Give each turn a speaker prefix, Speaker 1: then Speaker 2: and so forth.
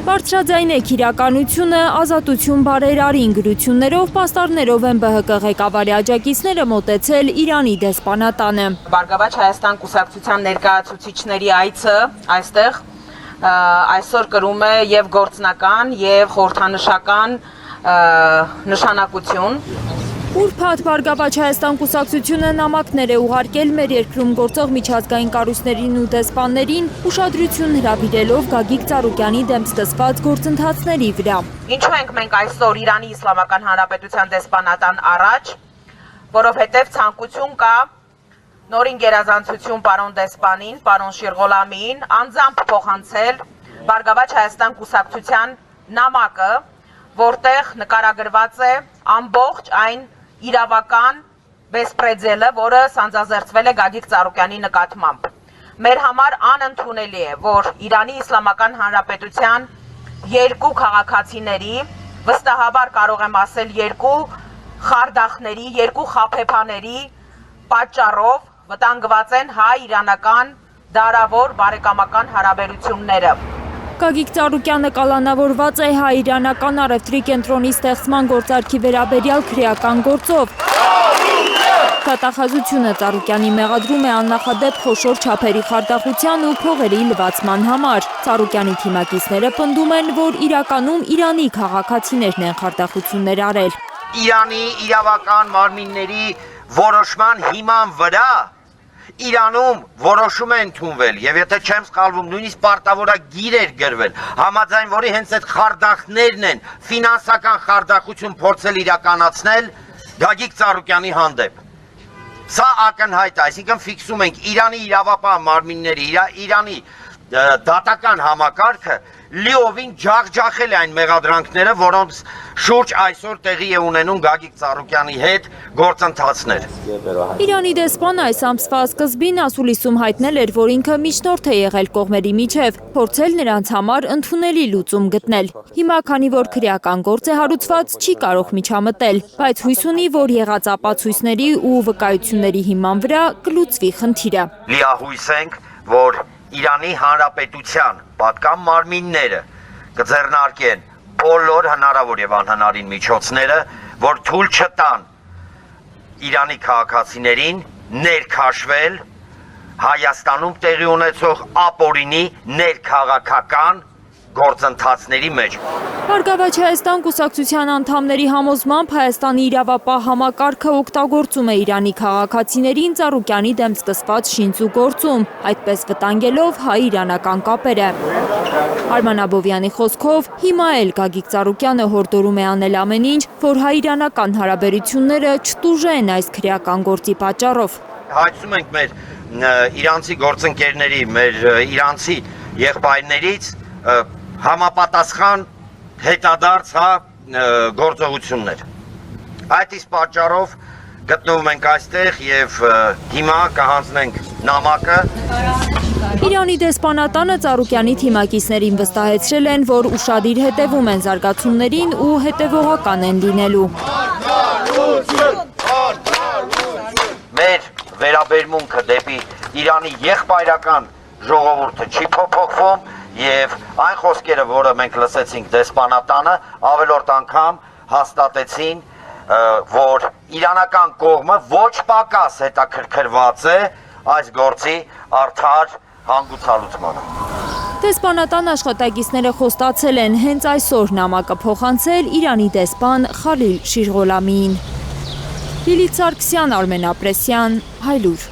Speaker 1: Բարձրաձայնեք իրականությունը, ազատություն բարերարին գրություններով, պաստառներով են ԲՀԿ ղեկավարի աջակիցները մոտեցել Իրանի դեսպանատանը։
Speaker 2: Բարգավաճ Հայաստան կուսակցության ներկայացուցիչների այցը այստեղ այսօր կրում է եւ գործնական եւ խորհրդանշական նշանակություն։
Speaker 1: Ուրբաթ Բարգավաճ Հայաստան կուսակցությունը նամակներ է ուղարկել մեր երկրում գործող միջազգային կառույցներին ու դեսպաններին, ուշադրություն հրավիրելով Գագիկ Ծառուկյանի դեմ սկսված գործընթացների վրա։
Speaker 2: Ինչու ենք մենք այսօր Իրանի Իսլամական Հանրապետության դեսպանատան առաջ, որովհետև ցանկություն կա նորին գերազանցություն պարոն դեսպանին, պարոն Շիրղոլամիին անձամբ փոխանցել Բարգավաճ Հայաստան կուսակցության նամակը, որտեղ նկարագրված է ամբողջ այն իրավական բեսպրեդելը, որը սանձազերծվել է Գագիկ Ծառուկյանի նկատմամբ։ Մեր համար անընդունելի է, որ Իրանի Իսլամական Հանրապետության երկու քաղաքացիների, վստահաբար կարող եմ ասել երկու խարդախների, երկու խաբեբաների պատճառով վտանգված են հայ-իրանական դարավոր բարեկամական հարաբերությունները։
Speaker 1: Գագիկ Ծառուկյանը կալանավորված է հայ-իրանական առևտրի կենտրոնի ստեղծման գործարքի վերաբերյալ քրեական գործով։ Դատախազությունը Ծառուկյանի մեղադրում է աննախադեպ խոշոր չափերի խարդախության ու փողերի լվացման համար։ Ծառուկյանի թիմակիցները պնդում են, որ իրականում Իրանի քաղաքացիներն են խարդախություններ արել։
Speaker 3: Իրանի իրավական մարմինների որոշման հիման վրա Իրանում որոշում է ընդունվել եւ եթե չեմ սխալվում նույնիսկ պարտավորագիր էր գրվել համաձայն որի հենց այդ խարդախներն են ֆինանսական խարդախություն փորձել իրականացնել Գագիկ Ծառուկյանի հանդեպ սա ակնհայտ է այսինքն ֆիքսում ենք Իրանի իրավապահ մարմինների Իրանի դատական համակարգը լիովին ջախջախել է այն մեղադրանքները, որոնց շուրջ այսօր տեղի է ունենում Գագիկ Ծառուկյանի հետ գործընթացներ։
Speaker 1: Իրանի դեսպանը այս ամսվա սկզբին ասուլիսում հայտնել էր, որ ինքը միջնորդ է եղել կողմերի միջև, փորձել նրանց համար ընդունելի լուծում գտնել։ Հիմա քանի որ քրեական գործ է հարուցված, չի կարող միջամտել, բայց հույս ունի, որ եղած ապացույցների ու վկայությունների հիման վրա կլուծվի խնդիրը։
Speaker 3: Լիահույս ենք, որ Իրանի Հանրապետության պատկան մարմինները կձեռնարկեն բոլոր հնարավոր եւ անհնարին միջոցները, որ թույլ չտան Իրանի քաղաքացիներին ներքաշվել Հայաստանում տեղի ունեցող ապօրինի ներքաղաքական գործընթացների մեջ։
Speaker 1: Բարգավաճ Հայաստան կուսակցության անդամների համոզմամբ Հայաստանի իրավապահ համակարգը օգտագործում է Իրանի քաղաքացիներին Ծառուկյանի դեմ սկսված շինծու գործում, այդպես վտանգելով հայ-իրանական կապերը։ Արման Աբովյանի խոսքով հիմա էլ Գագիկ Ծառուկյանը հորդորում է անել ամեն ինչ, որ հայ-իրանական հարաբերությունները չտուժեն այս քրեական գործի պատճառով։
Speaker 3: Հայցում ենք մեր իրանցի գործընկերների, մեր իրանցի եղբայրներից համապատասխան հետադարձ գործողություններ։ Այդ իսկ պատճառով գտնվում ենք այստեղ եւ հիմա կհանձնենք նամակը։
Speaker 1: Իրանի դեսպանատանը Ծառուկյանի թիմակիցներին վստահեցրել են, որ ուշադիր հետևում են զարգացումներին ու հետևողական են լինելու։
Speaker 3: Մեր վերաբերմունքը դեպի Իրանի եղբայրական ժողովուրդը չի փոփոխվում եւ այն խոսքերը, որը մենք լսեցինք դեսպանատանը, ավելորդ անգամ հաստատեցին, որ իրանական կողմը ոչ պակաս հետաքրքրված է այս գործի արդար հանգուցալուծմանը։
Speaker 1: Դեսպանատան աշխատակիցները խոստացել են հենց այսօր նամակը փոխանցել Իրանի դեսպան Խալիլ Շիրղոլամիին։ Լիլիթ Սարգսյան, Արմեն Ապրեսյան, Հայլուր։